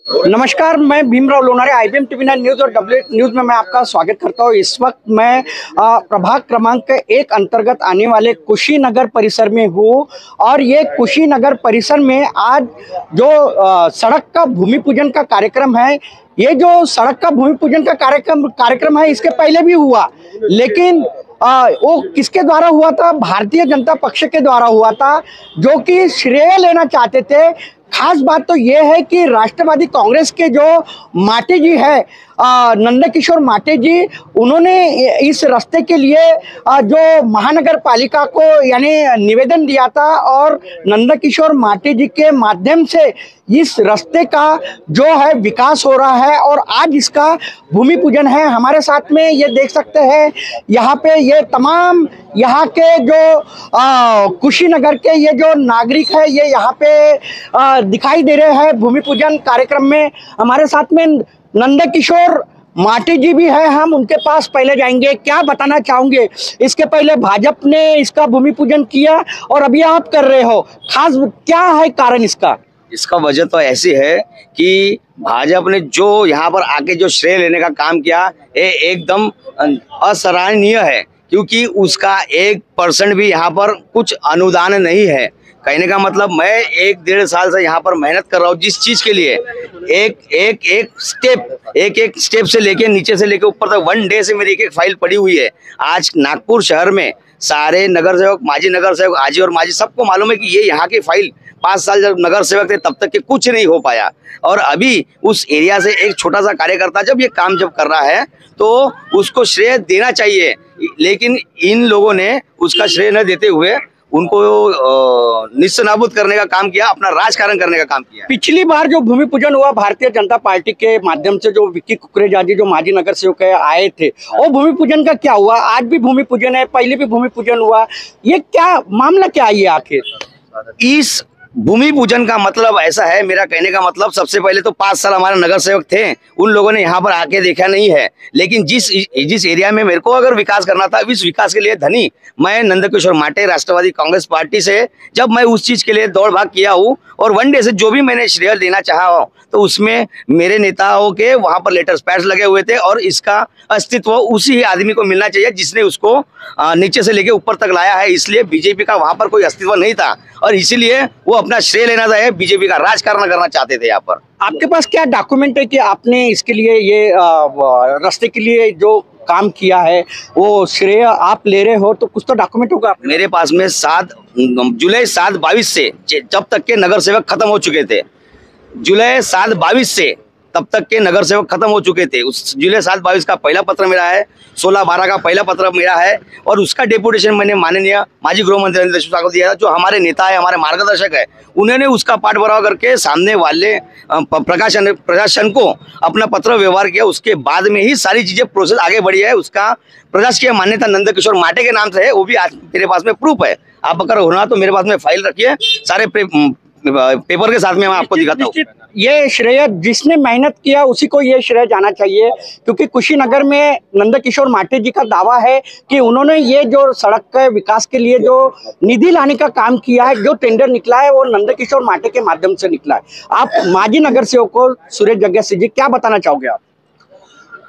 नमस्कार, मैं Bhimrao Lonare IBM TV 9 news और डब्ल्यू न्यूज में मैं आपका स्वागत करता हूँ। इस वक्त मैं प्रभाग क्रमांक 1 अंतर्गत आने वाले कुशीनगर परिसर में हूँ और ये कुशीनगर परिसर में आज जो सड़क का भूमि पूजन का कार्यक्रम है, ये जो सड़क का भूमि पूजन का कार्यक्रम है, इसके पहले भी हुआ, लेकिन वो किसके द्वारा हुआ था? भारतीय जनता पक्ष के द्वारा हुआ था, जो कि श्रेय लेना चाहते थे। खास बात तो ये है कि राष्ट्रवादी कांग्रेस के जो माटे जी है, नंदकिशोर माटे जी, उन्होंने इस रास्ते के लिए जो महानगर पालिका को यानी निवेदन दिया था और नंदकिशोर माटे जी के माध्यम से इस रास्ते का जो है विकास हो रहा है और आज इसका भूमि पूजन है। हमारे साथ में ये देख सकते हैं, यहाँ पे ये तमाम यहाँ के जो कुशीनगर के ये जो नागरिक है, ये यहाँ पे दिखाई दे रहे हैं भूमि पूजन कार्यक्रम में। हमारे साथ में नंदकिशोर माटे जी भी है, हम उनके पास पहले जाएंगे। क्या बताना चाहोगे? इसके पहले भाजपा ने इसका भूमि पूजन किया और अभी आप कर रहे हो, खास क्या है कारण इसका? इसका वजह तो ऐसी है कि भाजपा ने जो यहाँ पर आके जो श्रेय लेने का काम किया, ये एकदम असराहनीय है, क्योंकि उसका 1% भी यहाँ पर कुछ अनुदान नहीं है। कहने का मतलब, मैं 1-1.5 साल से यहाँ पर मेहनत कर रहा हूँ जिस चीज के लिए, एक स्टेप से लेके नीचे से लेके ऊपर तक 1 डे से मेरी एक फाइल पड़ी हुई है। आज नागपुर शहर में सारे नगर सेवक, माजी नगर सेवक, आजी और माजी, सबको मालूम है कि ये यहाँ की फाइल 5 साल जब नगर सेवक थे तब तक के कुछ नहीं हो पाया, और अभी उस एरिया से एक छोटा सा कार्यकर्ता जब ये काम कर रहा है तो उसको श्रेय देना चाहिए, लेकिन इन लोगों ने उसका श्रेय न देते हुए उनको निस्सनाबूद करने का काम किया, अपना राजकारण करने का काम किया। पिछली बार जो भूमि पूजन हुआ भारतीय जनता पार्टी के माध्यम से, जो विक्की कुकरेजा जी जो माजी नगर सेवक आए थे, वो भूमि पूजन का क्या हुआ? आज भी भूमि पूजन है, पहले भी भूमि पूजन हुआ, ये क्या मामला क्या है आखिर? इस भूमि पूजन का मतलब ऐसा है, मेरा कहने का मतलब, सबसे पहले तो 5 साल हमारे नगर सेवक थे, उन लोगों ने यहाँ पर आके देखा नहीं है, लेकिन जिस एरिया में मेरे को अगर विकास करना था, इस विकास के लिए धनी मैं नंदकिशोर माटे राष्ट्रवादी कांग्रेस पार्टी से जब मैं उस चीज के लिए दौड़ भाग किया हूँ, और 1 डे से जो भी मैंने श्रेय देना चाहा हो, तो उसमें मेरे नेताओं के वहां पर लेटर्स पैड्स लगे हुए थे, और इसका अस्तित्व उसी आदमी को मिलना चाहिए जिसने उसको नीचे से लेके ऊपर तक लाया है। इसलिए बीजेपी का वहां पर कोई अस्तित्व नहीं था, और इसीलिए वो अपना श्रेय लेना चाहिए, बीजेपी का राजकारण करना चाहते थे। यहाँ पर आपके पास क्या डॉक्यूमेंट है कि आपने इसके लिए ये रास्ते के लिए जो काम किया है वो श्रेय आप ले रहे हो? तो कुछ तो डॉक्यूमेंट होगा। मेरे पास में जुलाई 7-22 से जब तक के नगर सेवक खत्म हो चुके थे, जुलाई 7-22 से तब तक के नगर सेवक खत्म हो चुके थे। उस जुलाई 7-22 का पहला पत्र मेरा है, 16-12 का पहला पत्र मेरा है, और उसका डेपुटेशन मैंने माननीय माजी गृह मंत्री अनिल देशमुख को दिया था, जो हमारे नेता है, हमारे मार्गदर्शक है। उन्होंने उसका पाठ भराव करके सामने वाले प्रशासन को अपना पत्र व्यवहार किया। उसके बाद में ही सारी चीजें प्रोसेस आगे बढ़ी है। उसका प्रशासकीय मान्यता नंदकिशोर माटे के नाम से है, वो भी आज मेरे पास में प्रूफ है। आप अगर होना तो मेरे पास में फाइल रखिए, सारे पेपर के साथ में मैं आपको दिखाता हूँ। ये श्रेय जिसने मेहनत किया उसी को ये श्रेय जाना चाहिए, क्योंकि कुशीनगर में नंदकिशोर माटे जी का दावा है कि उन्होंने ये जो सड़क के विकास के लिए जो निधि लाने का काम किया है, जो टेंडर निकला है वो नंदकिशोर माटे के माध्यम से निकला है। आप माजी नगर सेवक को सुरेश जग्यासी जी, क्या बताना चाहोगे आप?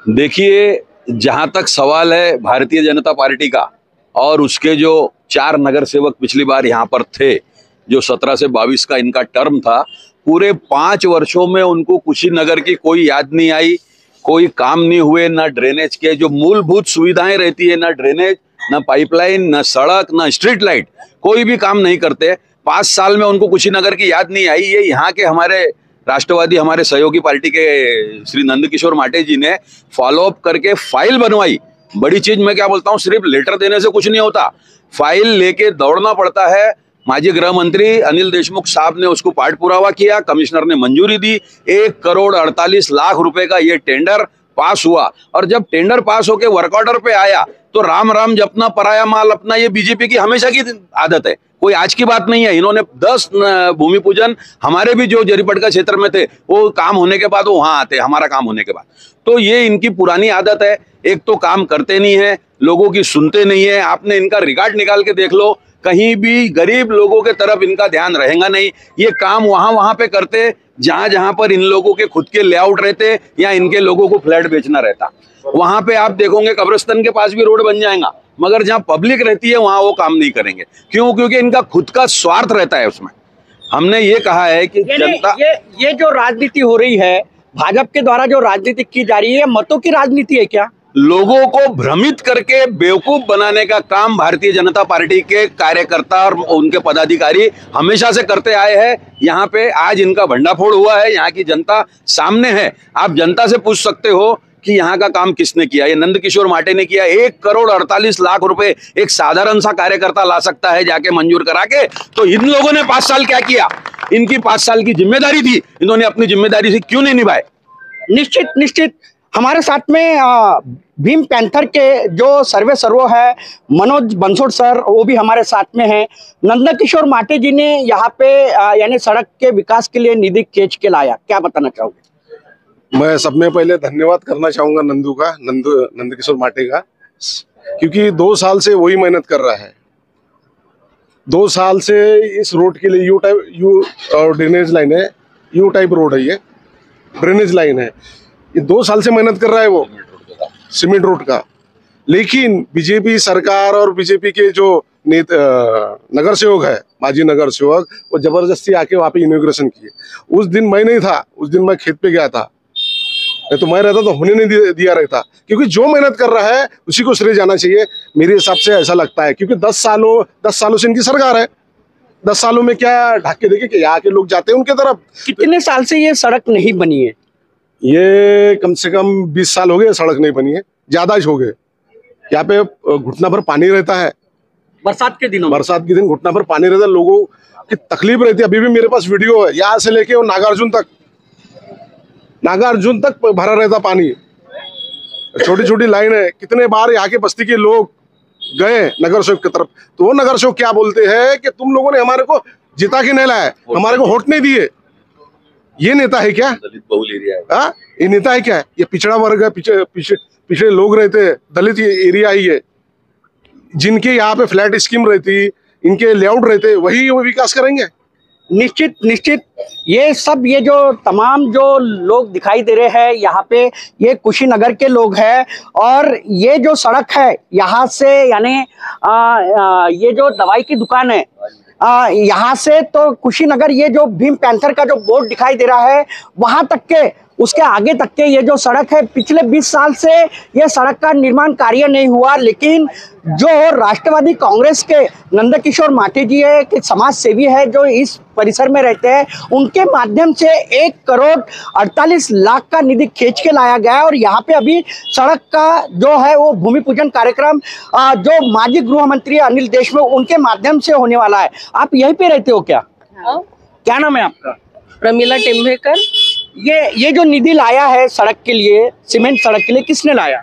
देखिए, जहां तक सवाल है भारतीय जनता पार्टी का, और उसके जो 4 नगर सेवक पिछली बार यहाँ पर थे, जो 17 से 22 का इनका टर्म था, पूरे 5 वर्षों में उनको कुशीनगर की कोई याद नहीं आई, कोई काम नहीं हुए, ना ड्रेनेज के जो मूलभूत सुविधाएं रहती है, ना ड्रेनेज, ना पाइपलाइन, ना सड़क, ना स्ट्रीट लाइट, कोई भी काम नहीं करते। 5 साल में उनको कुशीनगर की याद नहीं आई। ये यहाँ के हमारे राष्ट्रवादी, हमारे सहयोगी पार्टी के श्री नंदकिशोर माटे जी ने फॉलोअप करके फाइल बनवाई। बड़ी चीज मैं क्या बोलता हूँ, सिर्फ लेटर देने से कुछ नहीं होता, फाइल लेके दौड़ना पड़ता है। माजी गृह मंत्री अनिल देशमुख साहब ने उसको पाठ पुरावा किया, कमिश्नर ने मंजूरी दी, 1,48,00,000 रुपए का ये टेंडर पास हुआ। और जब टेंडर पास होके वर्क ऑर्डर पे आया तो राम राम जपना, पराया माल अपना, ये बीजेपी की हमेशा की आदत है, कोई आज की बात नहीं है। इन्होंने 10 भूमि पूजन हमारे भी जो जरीपटका क्षेत्र में थे, वो काम होने के बाद वो वहां आते, हमारा काम होने के बाद। तो ये इनकी पुरानी आदत है, एक तो काम करते नहीं है, लोगों की सुनते नहीं है। आपने इनका रिकॉर्ड निकाल के देख लो, कहीं भी गरीब लोगों के तरफ इनका ध्यान रहेगा नहीं। ये काम वहां पे करते जहां पर इन लोगों के खुद के लेआउट रहते या इनके लोगों को फ्लैट बेचना रहता। वहां पे आप देखोगे कब्रिस्तान के पास भी रोड बन जाएगा, मगर जहां पब्लिक रहती है वहां वो काम नहीं करेंगे। क्यों? क्योंकि इनका खुद का स्वार्थ रहता है उसमें। हमने ये कहा है कि जनता, ये जो राजनीति हो रही है, भाजपा के द्वारा जो राजनीति की जा रही है, मतों की राजनीति है क्या? लोगों को भ्रमित करके बेवकूफ बनाने का काम भारतीय जनता पार्टी के कार्यकर्ता और उनके पदाधिकारी हमेशा से करते आए हैं। यहाँ पे आज इनका भंडाफोड़ हुआ है, यहाँ की जनता सामने है। आप जनता से पूछ सकते हो कि यहाँ का काम किसने किया। ये नंदकिशोर माटे ने किया। 1,48,00,000 रुपए एक साधारण सा कार्यकर्ता ला सकता है जाके मंजूर करा के। तो इन लोगों ने 5 साल क्या किया? इनकी 5 साल की जिम्मेदारी थी, इन्होंने अपनी जिम्मेदारी से क्यों नहीं निभाए? निश्चित हमारे साथ में भीम पैंथर के जो सर्वे सर्वो है मनोज बंसोड़ सर, वो भी हमारे साथ में हैं। नंदकिशोर माटे जी ने यहाँ पे यानी सड़क के विकास के लिए निधि खींच के लाया, क्या बताना चाहोगे? मैं सब में पहले धन्यवाद करना चाहूंगा नंदकिशोर माटे का, क्योंकि 2 साल से वही मेहनत कर रहा है। 2 साल से इस रोड के लिए यू ड्रेनेज लाइन है, यू टाइप रोड है, ये ड्रेनेज लाइन है। ये 2 साल से मेहनत कर रहा है वो सीमेंट रोड का। लेकिन बीजेपी सरकार और बीजेपी के जो नगर सेवक है, माजी नगर सेवक, वो जबरदस्ती आके वहाँ पे इनॉग्रेशन किए। उस दिन मैं नहीं था, उस दिन मैं खेत पे गया था। तो मैं रहता तो होने नहीं दिया रहता, क्योंकि जो मेहनत कर रहा है उसी को श्रेय जाना चाहिए, मेरे हिसाब से ऐसा लगता है। क्योंकि 10 सालों से इनकी सरकार है। 10 सालों में क्या ढाक के देखे कि यहाँ के लोग जाते हैं उनके तरफ। कितने साल से ये सड़क नहीं बनी है? ये कम से कम 20 साल हो गए सड़क नहीं बनी है, ज्यादा ही हो गए। यहाँ पे घुटना भर पानी रहता है बरसात के दिनों में। बरसात के दिन घुटना भर पानी रहता है, लोगों की तकलीफ रहती है। अभी भी मेरे पास वीडियो है, यहाँ से लेके नागार्जुन तक भरा रहता पानी। छोटी छोटी लाइन है। कितने बार यहाँ के बस्ती के लोग गए नगर सेवक की तरफ, तो वो नगर सेवक क्या बोलते हैं कि तुम लोगों ने हमारे को जिता के नहीं लाया, हमारे को वोट नहीं दिए। ये नेता है क्या? दलित बहुल एरिया है। ये नेता है क्या? ये पिछड़ा वर्ग है, पिछड़े लोग रहते हैं, दलित एरिया ही है। जिनके यहाँ पे फ्लैट स्कीम रहती, इनके लेआउट रहते, वही वो विकास करेंगे। निश्चित ये सब, ये जो तमाम जो लोग दिखाई दे रहे हैं यहाँ पे, ये कुशीनगर के लोग हैं। और ये जो सड़क है यहाँ से, यानी ये जो दवाई की दुकान है यहाँ से तो कुशीनगर, ये जो भीम पैंथर का जो बोर्ड दिखाई दे रहा है वहां तक के, उसके आगे तक के ये जो सड़क है, पिछले 20 साल से ये सड़क का निर्माण कार्य नहीं हुआ। लेकिन जो राष्ट्रवादी कांग्रेस के नंदकिशोर माटे जी है, कि समाज सेवी है, जो इस परिसर में रहते हैं, उनके माध्यम से 1,48,00,000 का निधि खींच के लाया गया है। और यहाँ पे अभी सड़क का जो है वो भूमि पूजन कार्यक्रम जो माजी गृह मंत्री अनिल देशमुख, उनके माध्यम से होने वाला है। आप यहीं पे रहते हो क्या? क्या नाम है आपका? प्रमिला टेम्भेकर। ये जो निधि लाया है सड़क के लिए, सीमेंट सड़क के लिए, किसने लाया?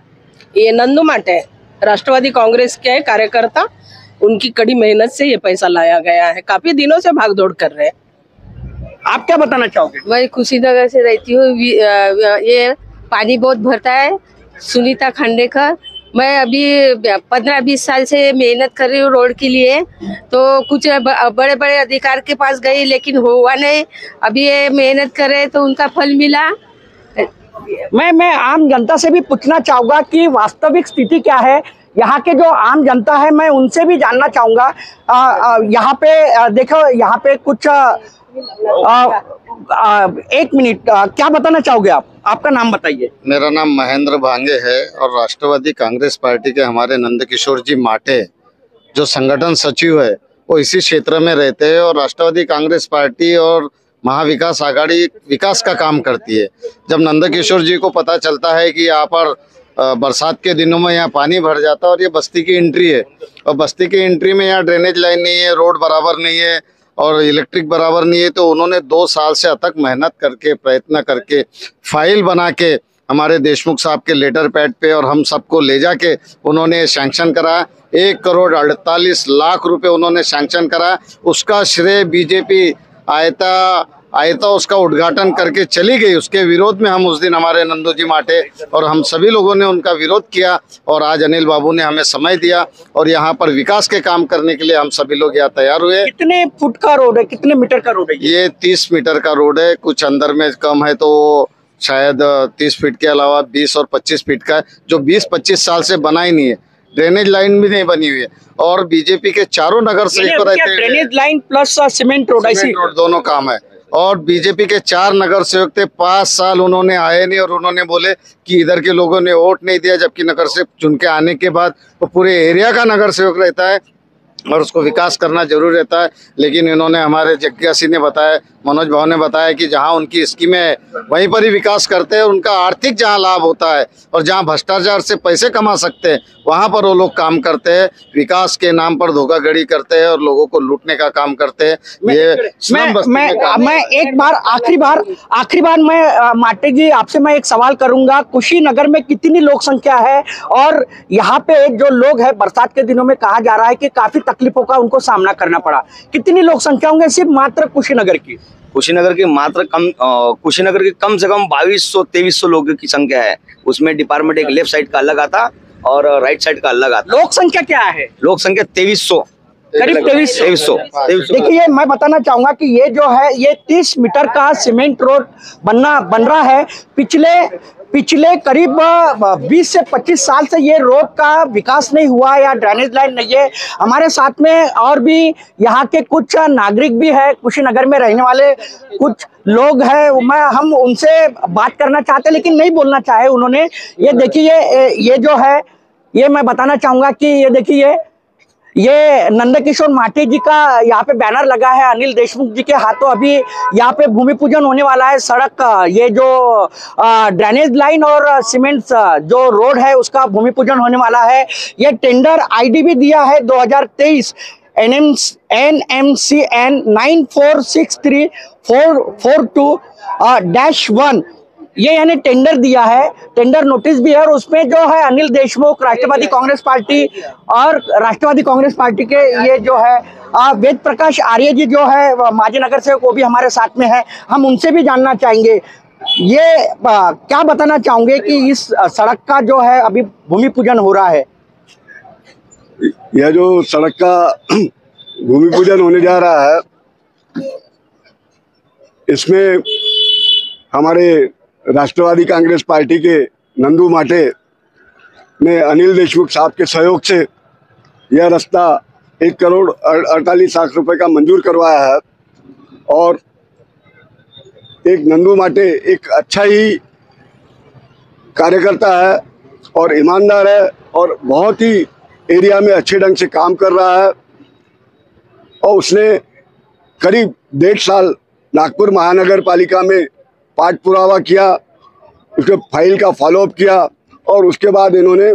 ये नंदू माटे राष्ट्रवादी कांग्रेस के कार्यकर्ता, उनकी कड़ी मेहनत से ये पैसा लाया गया है। काफी दिनों से भागदौड़ कर रहे हैं। आप क्या बताना चाहोगे? मैं कुशीनगर से रहती हूँ। ये पानी बहुत भरता है। सुनीता खांडेकर। मैं अभी 15-20 साल से मेहनत कर रही हूँ रोड के लिए। तो कुछ बड़े बड़े अधिकार के पास गई, लेकिन हुआ नहीं। अभी ये मेहनत कर रहे तो उनका फल मिला। मैं आम जनता से भी पूछना चाहूंगा कि वास्तविक स्थिति क्या है। यहाँ के जो आम जनता है, मैं उनसे भी जानना चाहूंगा। यहाँ पे देखो, यहाँ पे कुछ 1 मिनट, क्या बताना चाहोगे आप? आपका नाम बताइए। मेरा नाम महेंद्र भांगे है और राष्ट्रवादी कांग्रेस पार्टी के हमारे नंदकिशोर जी माटे जो संगठन सचिव है, वो इसी क्षेत्र में रहते हैं। और राष्ट्रवादी कांग्रेस पार्टी और महाविकास आघाड़ी विकास का काम करती है। जब नंदकिशोर जी को पता चलता है कि यहाँ पर बरसात के दिनों में यहाँ पानी भर जाता है और ये बस्ती की एंट्री है, और बस्ती की एंट्री में यहाँ ड्रेनेज लाइन नहीं है, रोड बराबर नहीं है और इलेक्ट्रिक बराबर नहीं है, तो उन्होंने 2 साल से अथक मेहनत करके, प्रयत्न करके, फाइल बना के हमारे देशमुख साहब के लेटर पैड पे और हम सबको ले जाके उन्होंने सैंक्शन करा। 1,48,00,000 रुपए उन्होंने सैंक्शन करा। उसका श्रेय बीजेपी आयता आया था उसका उद्घाटन करके चली गई, उसके विरोध में हम उस दिन हमारे नंदू जी माटे और हम सभी लोगों ने उनका विरोध किया और आज अनिल बाबू ने हमें समय दिया और यहाँ पर विकास के काम करने के लिए हम सभी लोग यहाँ तैयार हुए। कितने फुट का रोड है, कितने मीटर का रोड है? ये 30 मीटर का रोड है, कुछ अंदर में कम है तो शायद 30 फीट के अलावा 20 और 25 फीट का है, जो 20-25 साल से बना ही नहीं है। ड्रेनेज लाइन भी नहीं बनी हुई है और बीजेपी के चारों नगर सेवक रहते हैं। Drainage line plus cement road, ऐसी रोड दोनों काम है और बीजेपी के 4 नगर सेवक थे, 5 साल उन्होंने आए नहीं और उन्होंने बोले कि इधर के लोगों ने वोट नहीं दिया, जबकि नगर सेवक चुन के आने के बाद तो पूरे एरिया का नगर सेवक रहता है और उसको विकास करना जरूर रहता है। लेकिन इन्होंने हमारे जग्गा सिंह ने बताया, मनोज भाव ने बताया कि जहां उनकी स्कीमें है वहीं पर ही विकास करते हैं, उनका आर्थिक जहां लाभ होता है और जहां भ्रष्टाचार से पैसे कमा सकते हैं वहां पर वो लोग काम करते हैं, विकास के नाम पर धोखाधड़ी करते हैं और लोगों को लूटने का काम करते हैं। ये मैं एक बार आखिरी बार मैं माटे जी आपसे मैं एक सवाल करूंगा, कुशीनगर में कितनी लोक संख्या है और यहाँ पे जो लोग हैं बरसात के दिनों में कहा जा रहा है कि काफी तकलीफों का उनको सामना करना पड़ा, कितनी लोक संख्या होंगे सिर्फ मात्र कुशीनगर की? कुशीनगर की मात्र कुशीनगर की कम से कम 2200-2300 लोगों की संख्या है। उसमें डिपार्टमेंट एक लेफ्ट साइड का अलग आता और राइट साइड का अलग आता। लोक संख्या क्या है? लोक संख्या 2300, करीब 2300। देखिए मैं बताना चाहूंगा कि ये जो है ये 30 मीटर का सीमेंट रोड बन रहा है। पिछले करीब 20 से 25 साल से ये रोड का विकास नहीं हुआ या ड्रेनेज लाइन नहीं है। हमारे साथ में और भी यहाँ के कुछ नागरिक भी है, कुशीनगर में रहने वाले कुछ लोग हैं, हम उनसे बात करना चाहते लेकिन नहीं बोलना चाहे उन्होंने। ये देखिए ये जो है ये मैं बताना चाहूंगा कि ये देखिए ये नंदकिशोर माटे जी का यहाँ पे बैनर लगा है, अनिल देशमुख जी के हाथों अभी यहाँ पे भूमि पूजन होने वाला है। सड़क ये जो ड्रेनेज लाइन और सीमेंट जो रोड है उसका भूमि पूजन होने वाला है। ये टेंडर आईडी भी दिया है 2023 NMCN 946342-1 ये यानी टेंडर दिया है, टेंडर नोटिस भी है और उसमें जो है अनिल देशमुख राष्ट्रवादी कांग्रेस पार्टी के ये जो है वेद प्रकाश आर्य जी जो है माजी नगर सेवक वो भी हमारे साथ में है, हम उनसे भी जानना चाहेंगे। ये क्या बताना चाहोगे कि इस सड़क का जो है अभी भूमि पूजन हो रहा है? यह जो सड़क का भूमि पूजन होने जा रहा है इसमें हमारे राष्ट्रवादी कांग्रेस पार्टी के नंदू माटे ने अनिल देशमुख साहब के सहयोग से यह रास्ता 1,48,00,000 रुपए का मंजूर करवाया है और एक नंदू माटे एक अच्छा ही कार्यकर्ता है और ईमानदार है और बहुत ही एरिया में अच्छे ढंग से काम कर रहा है और उसने करीब 1.5 साल नागपुर महानगर पालिका में पाठ पुरावा किया, उसके फाइल का फॉलोअप किया और उसके बाद इन्होंने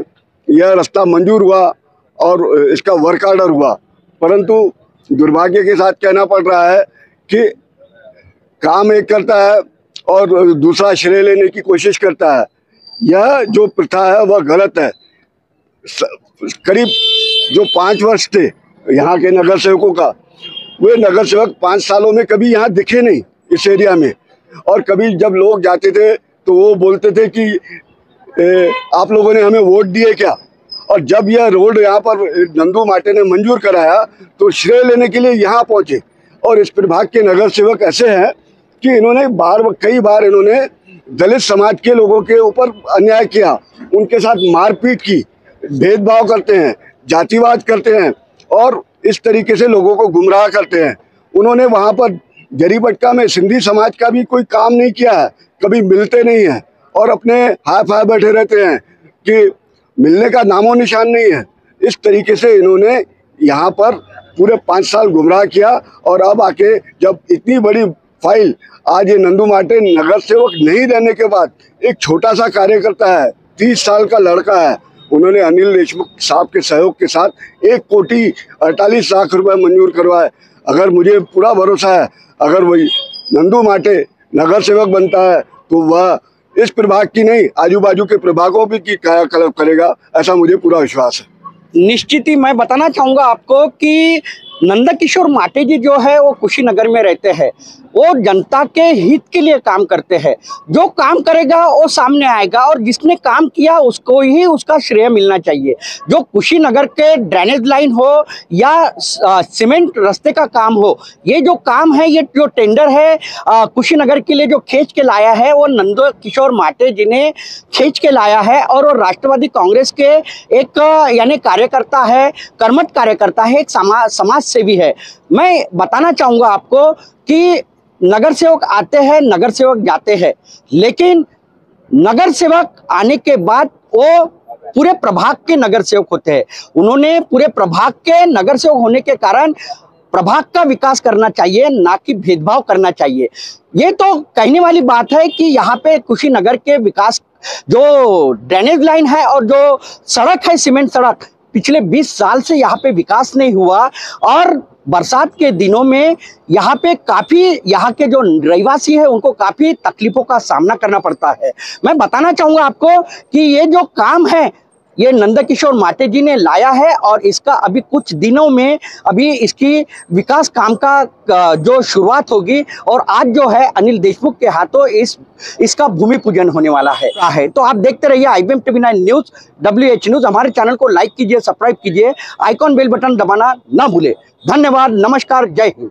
यह रास्ता मंजूर हुआ और इसका वर्क ऑर्डर हुआ। परंतु दुर्भाग्य के साथ कहना पड़ रहा है कि काम एक करता है और दूसरा श्रेय लेने की कोशिश करता है। यह जो प्रथा है वह गलत है। करीब जो 5 वर्ष थे यहाँ के नगर सेवकों का, वे नगर सेवक 5 सालों में कभी यहाँ दिखे नहीं इस एरिया में और कभी जब लोग जाते थे तो वो बोलते थे कि आप लोगों ने हमें वोट दिए क्या, और जब यह रोड यहाँ पर नंदू माटे ने मंजूर कराया तो श्रेय लेने के लिए यहाँ पहुँचे। और इस प्रभाग के नगर सेवक ऐसे हैं कि इन्होंने कई बार इन्होंने दलित समाज के लोगों के ऊपर अन्याय किया, उनके साथ मारपीट की, भेदभाव करते हैं, जातिवाद करते हैं और इस तरीके से लोगों को गुमराह करते हैं। उन्होंने वहाँ पर जरीपटका में सिंधी समाज का भी कोई काम नहीं किया है, कभी मिलते नहीं हैं और अपने हाथ बैठे रहते हैं कि मिलने का नामो निशान नहीं है। इस तरीके से इन्होंने यहाँ पर पूरे 5 साल गुमराह किया और अब आके जब इतनी बड़ी फाइल आज ये नंदू माटे नगर सेवक नहीं रहने के बाद एक छोटा सा कार्यकर्ता है, 30 साल का लड़का है, उन्होंने अनिल देशमुख साहब के सहयोग के साथ 1,48,00,000 रुपए मंजूर करवाए। अगर मुझे पूरा भरोसा है अगर वही नंदू माटे नगर सेवक बनता है तो वह इस प्रभाग की नहीं आजू बाजू के प्रभागों भी की कायाकल्प करेगा, ऐसा मुझे पूरा विश्वास है। निश्चित ही मैं बताना चाहूँगा आपको कि नंदकिशोर माटे जी जो है वो कुशीनगर में रहते हैं। वो जनता के हित के लिए काम करते हैं। जो काम करेगा वो सामने आएगा और जिसने काम किया उसको ही उसका श्रेय मिलना चाहिए। जो कुशीनगर के ड्रेनेज लाइन हो या सीमेंट रास्ते का काम हो, ये जो काम है, ये जो टेंडर है कुशीनगर के लिए जो खींच के लाया है वो नंदकिशोर माटे जी ने खींच के लाया है। और वो राष्ट्रवादी कांग्रेस के एक यानी कार्यकर्ता है, कर्मठ कार्यकर्ता है, एक समाज सेवी है। मैं बताना चाहूँगा आपको कि नगर सेवक आते हैं, नगर सेवक जाते हैं, लेकिन नगर सेवक आने के बाद वो पूरे प्रभाग के नगर सेवक होते हैं। उन्होंने पूरे प्रभाग के नगर सेवक होने के कारण प्रभाग का विकास करना चाहिए, ना कि भेदभाव करना चाहिए। ये तो कहने वाली बात है कि यहाँ पे कुशीनगर के विकास, जो ड्रेनेज लाइन है और जो सड़क है, सीमेंट सड़क, पिछले 20 साल से यहाँ पे विकास नहीं हुआ और बरसात के दिनों में यहाँ पे काफ़ी यहाँ के जो रहवासी है उनको काफ़ी तकलीफों का सामना करना पड़ता है। मैं बताना चाहूँगा आपको कि ये जो काम है ये नंदकिशोर माटे जी ने लाया है और इसका अभी कुछ दिनों में अभी इसकी विकास काम का जो शुरुआत होगी और आज जो है अनिल देशमुख के हाथों इसका भूमि पूजन होने वाला है। तो आप देखते रहिए IBM TV9 news, WH news. हमारे चैनल को लाइक कीजिए, सब्सक्राइब कीजिए, आइकॉन बेल बटन दबाना ना भूले। धन्यवाद, नमस्कार, जय हिंद।